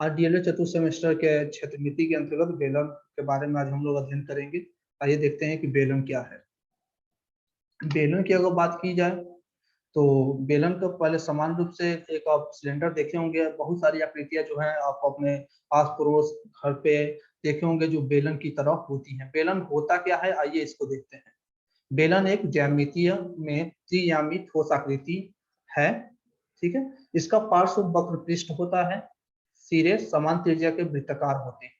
आज डीएलएड चतुर्थ सेमेस्टर के क्षेत्रमिति के अंतर्गत बेलन के बारे में आज हम लोग अध्ययन करेंगे। आइए देखते हैं कि बेलन क्या है। बेलन की अगर बात की जाए तो बेलन का पहले समान रूप से एक आप सिलेंडर देखे होंगे। बहुत सारी आकृतियां जो है आप अपने आस पड़ोस घर पे देखे होंगे जो बेलन की तरह होती हैं। बेलन होता क्या है, आइए इसको देखते हैं। बेलन एक ज्यामितीय में त्रियामी ठोस आकृति है, ठीक है। इसका पार्श्व वक्र पृष्ठ होता है, सिरे समान त्रिज्या के वृत्ताकार होते हैं।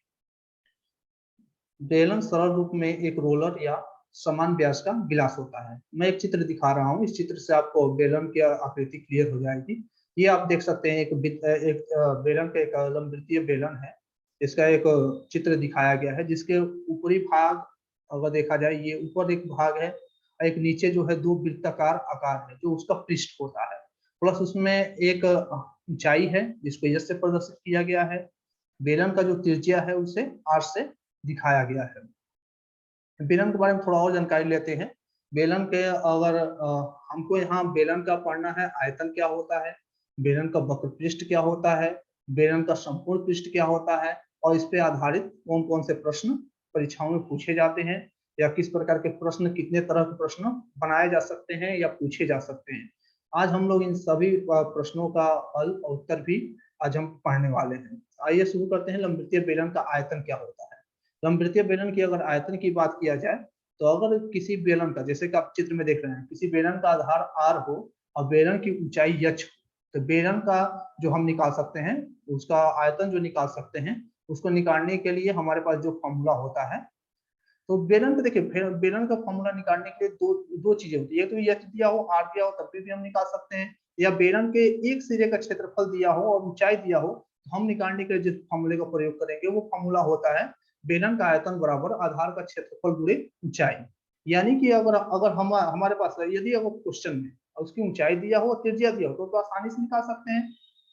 बेलन सरल रूप में एक रोलर या समान व्यास का गिलास होता है। मैं एक चित्र दिखा रहा हूँ, इस चित्र से आपको बेलन की आकृति क्लियर हो जाएगी। ये आप देख सकते हैं एक बेलन का एक लंबवृत्तीय बेलन है। इसका एक चित्र दिखाया गया है जिसके ऊपरी भाग अगर देखा जाए, ये ऊपर एक भाग है, एक नीचे जो है दो वृत्ताकार आकार है जो उसका पृष्ठ होता है, प्लस उसमें एक ऊंचाई है जिसको एस से प्रदर्शित किया गया है। बेलन का जो त्रिज्या है उसे आर से दिखाया गया है। बेलन के बारे में थोड़ा और जानकारी लेते हैं। बेलन के अगर हमको यहाँ बेलन का पढ़ना है, आयतन क्या होता है, बेलन का वक्र पृष्ठ क्या होता है, बेलन का संपूर्ण पृष्ठ क्या होता है, और इस पे आधारित कौन कौन से प्रश्न परीक्षाओं में पूछे जाते हैं, या किस प्रकार के प्रश्न, कितने तरह के प्रश्न बनाए जा सकते हैं या पूछे जा सकते हैं। आज हम लोग इन सभी प्रश्नों का हल और उत्तर भी आज हम पढ़ने वाले हैं। आइए शुरू करते हैं। लंबवृत्तीय बेलन का आयतन क्या होता है। लंबवृत्तीय बेलन की अगर आयतन की बात किया जाए तो अगर किसी बेलन का, जैसे कि आप चित्र में देख रहे हैं, किसी बेलन का आधार आर हो और बेलन की ऊंचाई एच हो, तो बेलन का जो हम निकाल सकते हैं, उसका आयतन जो निकाल सकते हैं, उसको निकालने के लिए हमारे पास जो फॉर्मूला होता है, तो बेलन को देखिए, बेलन का फॉर्मूला निकालने के लिए दो दो चीजें होती है। एक तो एच दिया हो, आर दिया हो, तब भी हम निकाल सकते हैं, या बेलन के एक सिरे का क्षेत्रफल दिया हो और ऊंचाई दिया हो, तो हम निकालने के लिए जिस फॉर्मूले का प्रयोग करेंगे वो फॉर्मूला होता है बेलन का आयतन बराबर आधार का क्षेत्रफल गुणे ऊंचाई। यानी कि अगर अगर हमारे पास यदि अगर क्वेश्चन में उसकी ऊंचाई दिया हो और त्रिज्या दिया हो तो आसानी से निकाल सकते हैं।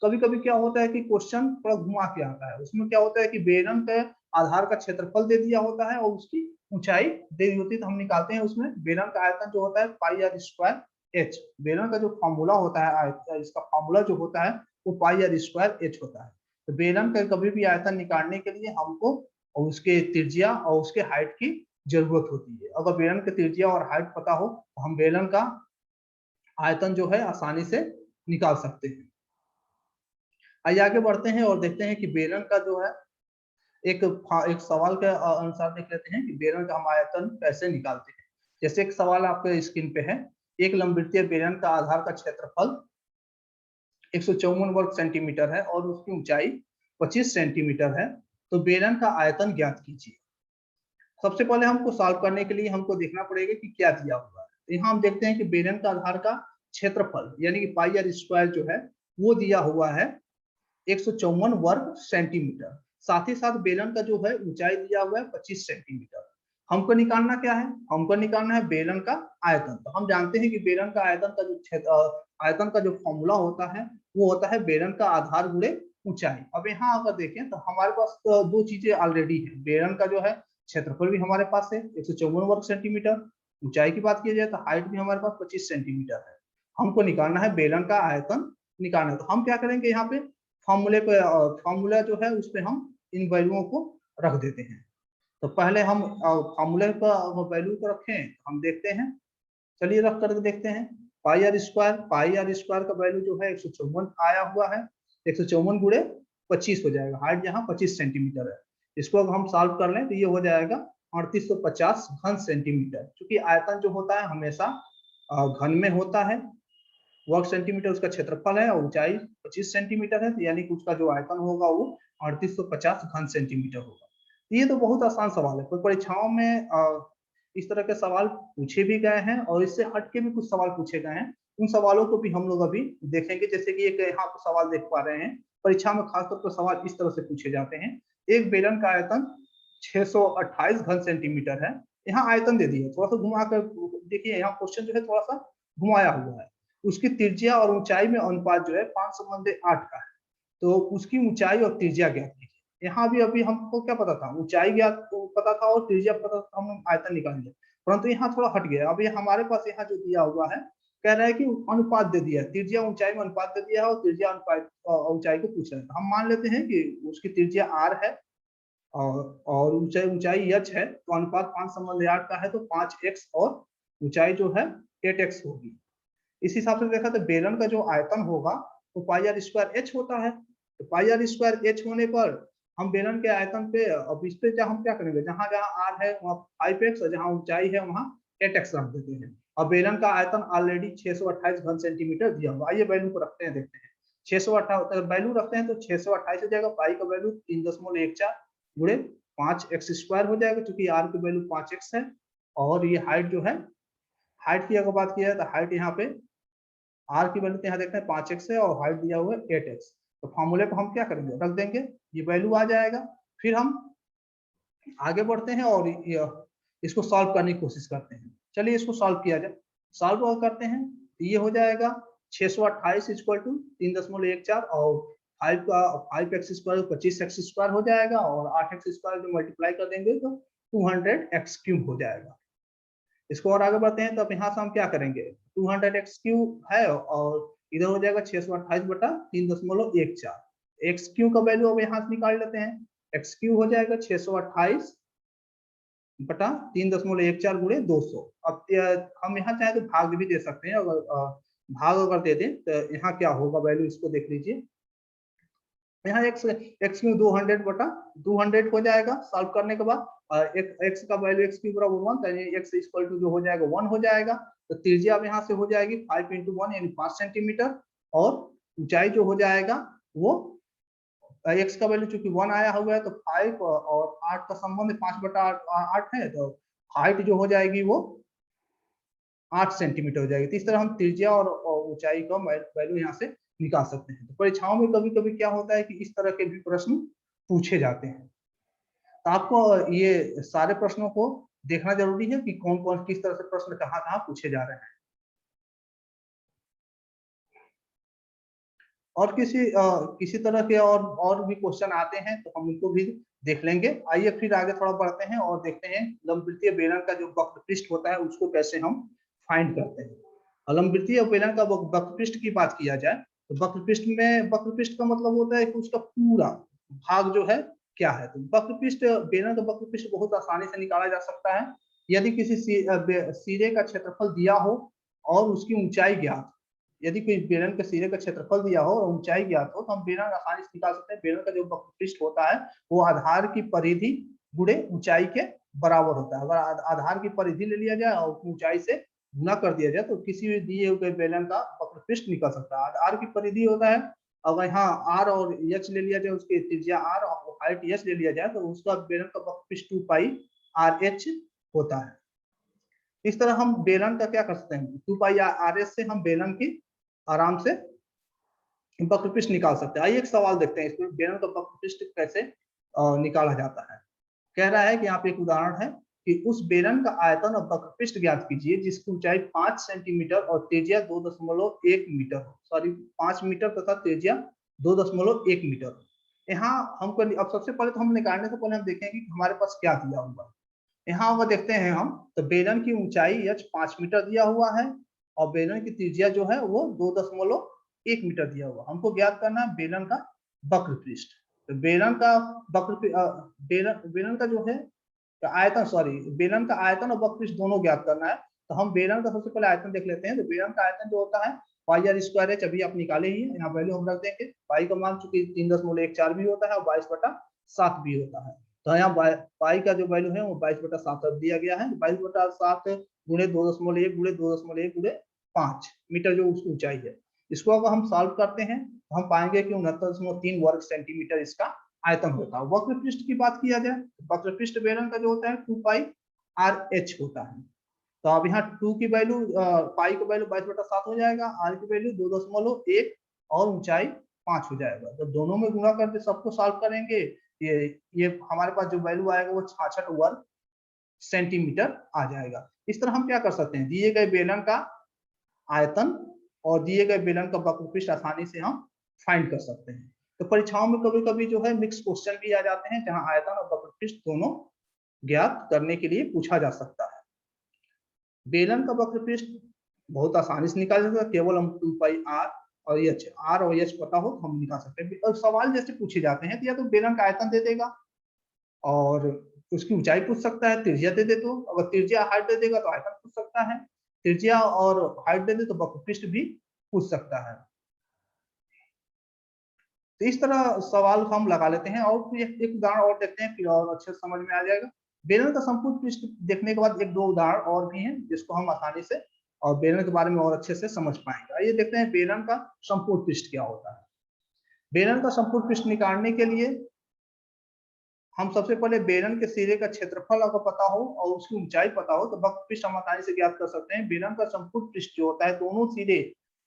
कभी कभी क्या होता है कि क्वेश्चन थोड़ा घुमा के आता है, उसमें क्या होता है कि बेलन के आधार का क्षेत्रफल दे दिया होता है और उसकी ऊंचाई दे दी होती है, तो हम निकालते हैं उसमें बेलन का आयतन जो होता है पाई आर स्क्वायर एच। बेलन का जो फॉर्मूला होता है, इसका फॉर्मूला जो होता है वो पाई आर स्क्वायर एच होता है। तो बेलन का कभी भी आयतन निकालने के लिए हमको और उसके त्रिज्या और उसके हाइट की जरूरत होती है। अगर बेलन की त्रिज्या और हाइट पता हो तो हम बेलन का आयतन जो है आसानी से निकाल सकते हैं। आइए आगे बढ़ते हैं और देखते हैं कि बेलन का जो है एक सवाल के अनुसार देख लेते हैं कि बेलन का हम आयतन कैसे निकालते हैं। जैसे एक सवाल आपके स्क्रीन पे है, एक लंबवृत्तीय बेलन का आधार का क्षेत्रफल 154 वर्ग सेंटीमीटर है और उसकी ऊंचाई 25 सेंटीमीटर है, तो बेलन का आयतन ज्ञात कीजिए। सबसे पहले हमको सॉल्व करने के लिए हमको देखना पड़ेगा कि क्या दिया हुआ है। तो यहाँ हम देखते हैं कि बेलन का आधार का क्षेत्रफल यानी कि पाई आर स्क्वायर जो है वो दिया हुआ है 154 वर्ग सेंटीमीटर। साथ ही साथ बेलन का जो है ऊंचाई दिया हुआ है 25 सेंटीमीटर। हमको निकालना क्या है, हमको निकालना है बेलन का आयतन। तो हम जानते हैं कि बेलन का आयतन का जो आयतन का जो फॉर्मूला होता है वो होता है बेलन का आधार गुणे ऊंचाई। अब यहाँ अगर देखें तो हमारे पास दो चीजें ऑलरेडी है। बेलन का जो है क्षेत्रफल भी हमारे पास है 154 वर्ग सेंटीमीटर, ऊंचाई की बात की जाए तो हाइट भी हमारे पास 25 सेंटीमीटर है। हमको निकालना है बेलन का आयतन निकालना है। तो हम क्या करेंगे, यहाँ पे फॉर्मूले पे फॉर्मूला जो है उस पे हम इन वैल्यूओं को रख देते हैं। तो पहले हम फॉर्मूले का वैल्यू को रखें, हम देखते हैं, चलिए रख करके देखते हैं। पाई आर स्क्वायर का वैल्यू जो है 154 आया हुआ है, 154 गुणे 25 हो जाएगा। हाइट यहाँ 25 सेंटीमीटर है। इसको अगर हम सॉल्व कर लें तो ये हो जाएगा 3850 घन सेंटीमीटर। क्योंकि आयतन जो होता है हमेशा घन में होता है, वर्ग सेंटीमीटर उसका क्षेत्रफल है और ऊंचाई 25 सेंटीमीटर है, तो यानी कि उसका जो आयतन होगा वो 3850 घन सेंटीमीटर होगा। ये तो बहुत आसान सवाल है, परीक्षाओं में इस तरह के सवाल पूछे भी गए हैं और इससे हट के भी कुछ सवाल पूछे गए हैं। उन सवालों को भी हम लोग अभी देखेंगे। जैसे कि एक यहाँ पर सवाल देख पा रहे हैं, परीक्षा में खासतौर पर सवाल इस तरह से पूछे जाते हैं। एक बेलन का आयतन 628 घन सेंटीमीटर है। यहाँ आयतन दे दिया, थोड़ा सा घुमा कर देखिए, यहाँ क्वेश्चन जो है थोड़ा सा घुमाया हुआ है। उसकी त्रिज्या और ऊंचाई में अनुपात जो है 5:8 का है, तो उसकी ऊंचाई और त्रिज्या ज्ञात कीजिए। यहाँ भी अभी हमको क्या पता था, ऊंचाई ज्ञात पता था और त्रिज्या पता था, हम आयतन निकाल लिया, परंतु यहाँ थोड़ा हट गया। अब ये हमारे पास यहाँ जो दिया हुआ है कह रहा है कि अनुपात दे दिया है, त्रिज्या ऊंचाई में अनुपात दे दिया है और त्रिज्या अनुपात ऊंचाई को पूछ रहा है। हम मान लेते हैं कि उसकी त्रिज्या r है और ऊंचाई ऊंचाई h है, तो अनुपात 5 संबंध 8 का है, तो 5x और ऊंचाई जो है 8x होगी। इस हिसाब से देखा तो बेलन का जो आयतन होगा तो पाई आर स्क्वायर एच होता है। तो पाई आर स्क्वायर एच होने पर हम बेलन के आयतन पे, अब इस पे हम क्या करेंगे, जहां जहां आर है वहां 5x और जहां ऊंचाई है वहां 8x रख देते हैं। और बेलन का आयतन ऑलरेडी 628 घन सेंटीमीटर दिया हुआ। आइए वैल्यू को रखते हैं, देखते हैं। 628 वैल्यू रखते हैं तो 628 हो जाएगा। पाई का वैल्यू 3.14 गुणे 5x स्क्वायर हो जाएगा, क्योंकि आर की वैल्यू 5x है। और ये हाइट जो है, हाइट की अगर बात की जाए तो हाइट यहाँ पे आर की वैल्यू यहाँ देखते हैं 5x है और हाइट दिया हुआ है 8x। तो फॉर्मूले को हम क्या करेंगे, रख देंगे, ये वैल्यू आ जाएगा। फिर हम आगे बढ़ते हैं और इसको सॉल्व करने की कोशिश करते हैं। चलिए इसको सॉल्व किया जाए। सॉल्व करते हैं तो ये हो जाएगा 628 इक्वल टू 3.14 और 5x स्क्वायर 25x स्क्वायर हो जाएगा और 8x स्क्वायर जो मल्टीप्लाई कर देंगे तो 200x क्यूब हो जाएगा। इसको और आगे बढ़ते हैं तो अब यहाँ से हम क्या करेंगे, 200x क्यूब है और इधर हो जाएगा 628 बटा 3.14। एक्स क्यू का वैल्यू अब यहाँ से निकाल लेते हैं। एक्स क्यू हो जाएगा 628 बटा 3.14 गुणे 200। अब हम यहाँ चाहे तो भाग भी दे सकते हैं, अगर भाग अगर दे दें तो यहाँ क्या होगा वैल्यू, इसको देख लीजिए। यहाँ एक्स क्यू 200 बटा 200 हो जाएगा सॉल्व करने के बाद। एक्स का वैल्यू एक्स क्यू बराबर 1, यानी एक्स इक्वल टू जो हो जाएगा 1 हो जाएगा। तो त्रिज्या अब यहाँ से हो जाएगी 5 × 1 यानी 5 सेंटीमीटर और ऊंचाई जो हो जाएगा वो एक्स का वैल्यू चूंकि 1 आया हुआ है तो 5 और 8 का संबंध 5 बटा 8 है, तो हाइट जो हो जाएगी वो 8 सेंटीमीटर हो जाएगी। तो इस तरह हम त्रिज्या और ऊंचाई का वैल्यू यहाँ से निकाल सकते हैं। तो परीक्षाओं में कभी कभी क्या होता है कि इस तरह के भी प्रश्न पूछे जाते हैं। तो आपको ये सारे प्रश्नों को देखना जरूरी है कि कौन कौन किस तरह से प्रश्न कहाँ कहाँ पूछे जा रहे हैं। और किसी तरह के और भी क्वेश्चन आते हैं तो हम उनको भी देख लेंगे। आइए फिर आगे थोड़ा बढ़ते हैं और देखते हैं लंबवृत्तीय बेलन का जो वक्रपृष्ठ होता है उसको कैसे हम फाइंड करते हैं। लंबवृत्तीय बेलन का वक्रपृष्ठ की बात किया जाए तो वक्रपृष्ठ का मतलब होता है कि उसका पूरा भाग जो है क्या है। तो वक्रपृष्ठ, बेलन का वक्रपृष्ठ बहुत आसानी से निकाला जा सकता है। यदि किसी सिरे का क्षेत्रफल दिया हो और उसकी ऊंचाई ज्ञात, यदि कोई बेलन के सिरे का क्षेत्रफल दिया हो और ऊंचाई ज्ञात हो तो हम बेलन आसानी से निकाल सकते हैं। बेलन का जो वक्रपृष्ठ होता है वो आधार की परिधि गुणे ऊंचाई के बराबर होता है। अगर आधार की परिधि ले लिया जाए और ऊंचाई से गुना कर दिया जाए तो किसी भी दिए हुए बेलन का वक्रपृष्ठ निकल सकता है। आधार की परिधि होता है, अगर यहाँ आर और एच ले लिया जाए, उसकी त्रिज्या आर और हाइट एच ले लिया जाए तो उसका बेलन का वक्रपृष्ठ 2 पाई आर एच होता है। इस तरह हम बेलन का क्या कर सकते हैं, 2 पाई आर एच से हम बेलन की आराम से वक्रपृष्ठ निकाल सकते हैं। आइए एक सवाल देखते हैं, इसमें बेलन का वक्रपृष्ठ कैसे निकाला जाता है। कह रहा है कि यहाँ पे एक उदाहरण है कि उस बेलन का आयतन और वक्रपृष्ठ ज्ञात कीजिए जिसकी ऊंचाई 5 सेंटीमीटर और त्रिज्या 2.1 मीटर हो। सॉरी 5 मीटर तथा त्रिज्या 2.1 मीटर। यहाँ हमको अब सबसे पहले तो हम निकालने से पहले हम देखेंगे कि हमारे पास क्या दिया हुआ है। यहाँ अगर देखते हैं हम तो बेलन की ऊंचाई h 5 मीटर दिया हुआ है और बेलन की त्रिज्या जो है वो 2.1 मीटर दिया हुआ। हमको ज्ञात करना है बेलन का वक्रपृष्ठ। तो बेलन का बेलन का जो है आयतन, सॉरी बेलन का आयतन और वक्रपृष्ठ दोनों ज्ञात करना है। तो हम बेलन का सबसे पहले आयतन देख लेते हैं। तो बेलन का आयतन जो होता है पाई आर स्क्वायर एच, अभी आप निकाले ही है, यहाँ वैल्यू हम रख देंगे। पाई का मान चूंकि 3.14 भी होता है और 22/7 भी होता है। तो यहाँ पाई का जो वैल्यू है वो 22/7 दिया गया है। 22/7 गुणे 2.1 गुणे 2.1 गुणे 5 मीटर जो उसकी ऊंचाई है। इसको अगर हम सॉल्व करते हैं तो हम पाएंगे कि 69.3 वर्ग सेंटीमीटर इसका आयतन होता है। वक्रपृष्ठ की बात किया जाए, वक्रपृष्ठ बेलन का जो होता है 2 पाई आर एच होता है। तो अब यहाँ 2 की वैल्यू, पाई का वैल्यू 22/7 हो जाएगा, आर की वैल्यू 2.1 और ऊंचाई 5 हो जाएगा। तो दोनों में गुणा करके सबको सॉल्व करेंगे, ये हमारे पास जो वैल्यू आएगा वो 66 वर्ग सेंटीमीटर आ जाएगा। इस तरह हम क्या कर सकते हैं, दिए गए बेलन का आयतन और दिए गए बेलन का वक्रपृष्ठ आसानी से हम फाइंड कर सकते हैं। तो परीक्षाओं में कभी कभी जो है मिक्स क्वेश्चन भी आ जाते हैं जहां आयतन और वक्रपृष्ठ दोनों ज्ञात करने के लिए पूछा जा सकता है। बेलन का वक्रपृष्ठ बहुत आसानी से निकाल सकते हैं, केवल हम 2 पाई आर और एच, आर और एच पता हो तो हम निकाल सकते हैं। और सवाल जैसे पूछे जाते हैं तो या तो बेलन का आयतन दे देगा और उसकी ऊंचाई पूछ सकता है, त्रिज्या दे दे तो, अगर त्रिज्या हाइट दे देगा तो आयतन पूछ सकता है, त्रिज्या और हाइट दे दे तो वक्रपृष्ठ भी पूछ सकता है। तो इस तरह सवाल हम लगा लेते हैं। और फिर एक उदाहरण और देखते हैं, फिर और अच्छे से समझ में आ जाएगा। बेलन का समपूर्ण पृष्ठ देखने के बाद एक दो उदाहरण और भी हैं जिसको हम आसानी से और बेलन के बारे में और अच्छे से समझ पाएंगे। आइए देखते हैं बेलन का समपूर्ण पृष्ठ क्या होता है। बेलन का समपूर्ण पृष्ठ निकालने के लिए हम सबसे पहले बेलन के सिरे का क्षेत्रफल अगर पता हो और उसकी ऊंचाई पता हो तो वक्रपृष्ठ हम आसानी से ज्ञात कर सकते हैं। बेलन का संपूर्ण पृष्ठ जो होता है दोनों सिरे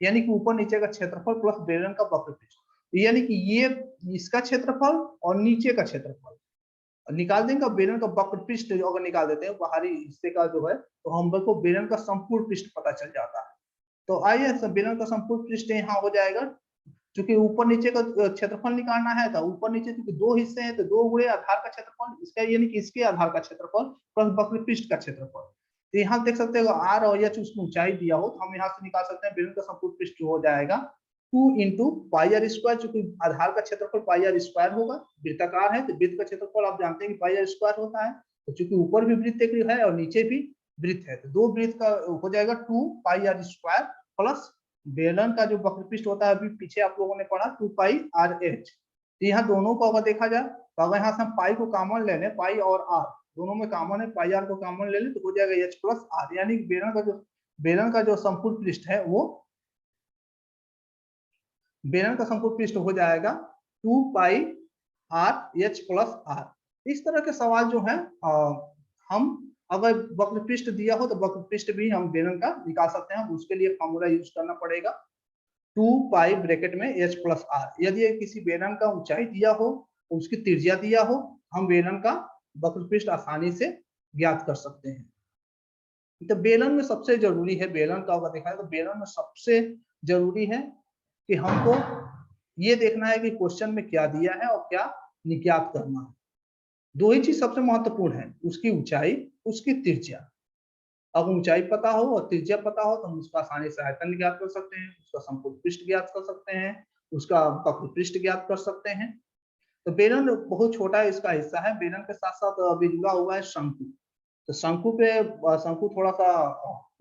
यानी कि ऊपर नीचे का क्षेत्रफल प्लस बेलन का वक्रपृष्ठ, यानी कि ये इसका क्षेत्रफल और नीचे का क्षेत्रफल निकाल देंगे। बेलन का वक्रपृष्ठ अगर निकाल देते हैं बाहरी हिस्से का जो है तो हम को बेलन का संपूर्ण पृष्ठ पता चल जाता है। तो आइए बेलन का संपूर्ण पृष्ठ यहाँ हो जाएगा। क्योंकि ऊपर नीचे का क्षेत्रफल निकालना है तो ऊपर नीचे क्योंकि दो हिस्से हैं तो 2 गुणे आधार का क्षेत्रफल, इसका यानी कि इसके आधार का क्षेत्रफल प्लस वक्रपृष्ठ का क्षेत्रफल। तो यहाँ देख सकते हो आर और एच उसकी ऊंचाई दिया हो तो हम यहाँ से निकाल सकते हैं बेलन का संपूर्ण पृष्ठ हो जाएगा 2 इंटू पाई आर स्क्वायर, चूंकि आधार का क्षेत्रफल पाई आर स्क्वायर होगा, वृत्ताकार है तो वृत्त का क्षेत्रफल आप जानते हैं कि पाई आर स्क्वायर होता है। तो चूंकि ऊपर भी वृत्त है और नीचे भी वृत्त है तो दो वृत्त का हो जाएगा 2 पाई आर स्क्वायर प्लस बेलन का जो वक्रपृष्ठ होता है अभी पीछे आप लोगों ने पढ़ा 2 पाई आर एच। तो यहाँ दोनों को अगर देखा जाए तो अगर यहाँ से हम पाई को कॉमन ले लें, पाई और आर दोनों में कॉमन है, पाई आर को कॉमन ले लें तो हो जाएगा एच प्लस आर, यानी बेलन का जो संपूर्ण पृष्ठ है वो बेलन का संपूर्ण पृष्ठ हो जाएगा 2 पाई आर एच प्लस आर। इस तरह के सवाल जो है हम अगर वक्र पृष्ठ दिया हो तो वक्र पृष्ठ भी हम बेलन का निकाल सकते हैं। उसके लिए फॉर्मूला यूज करना पड़ेगा 2 पाई ब्रैकेट में एच प्लस आर। यदि किसी बेलन का ऊंचाई दिया हो उसकी त्रिज्या दिया हो हम बेलन का वक्र पृष्ठ आसानी से ज्ञात कर सकते हैं। तो बेलन में सबसे जरूरी है, बेलन का अगर देखा है तो बेलन में सबसे जरूरी है कि हमको ये देखना है कि क्वेश्चन में क्या दिया है और क्या निज्ञात करना है। दो ही चीज सबसे महत्वपूर्ण है, उसकी ऊंचाई उसकी त्रिज्या। अगर ऊंचाई पता हो और त्रिज्या पता हो तो हम उसका आसानी से आयतन ज्ञात कर सकते हैं, उसका संपूर्ण पृष्ठ ज्ञात कर सकते हैं, उसका वक्र पृष्ठ ज्ञात कर सकते हैं। तो बेलन बहुत छोटा है इसका हिस्सा है। बेलन के साथ साथ अभी जुड़ा हुआ है शंकु। तो शंकु थोड़ा सा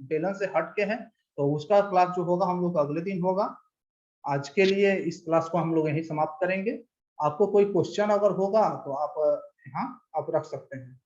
बेलन से हट के है तो उसका क्लास जो होगा हम लोग अगले दिन होगा। आज के लिए इस क्लास को हम लोग यहीं समाप्त करेंगे। आपको कोई क्वेश्चन अगर होगा तो आप यहाँ आप रख सकते हैं।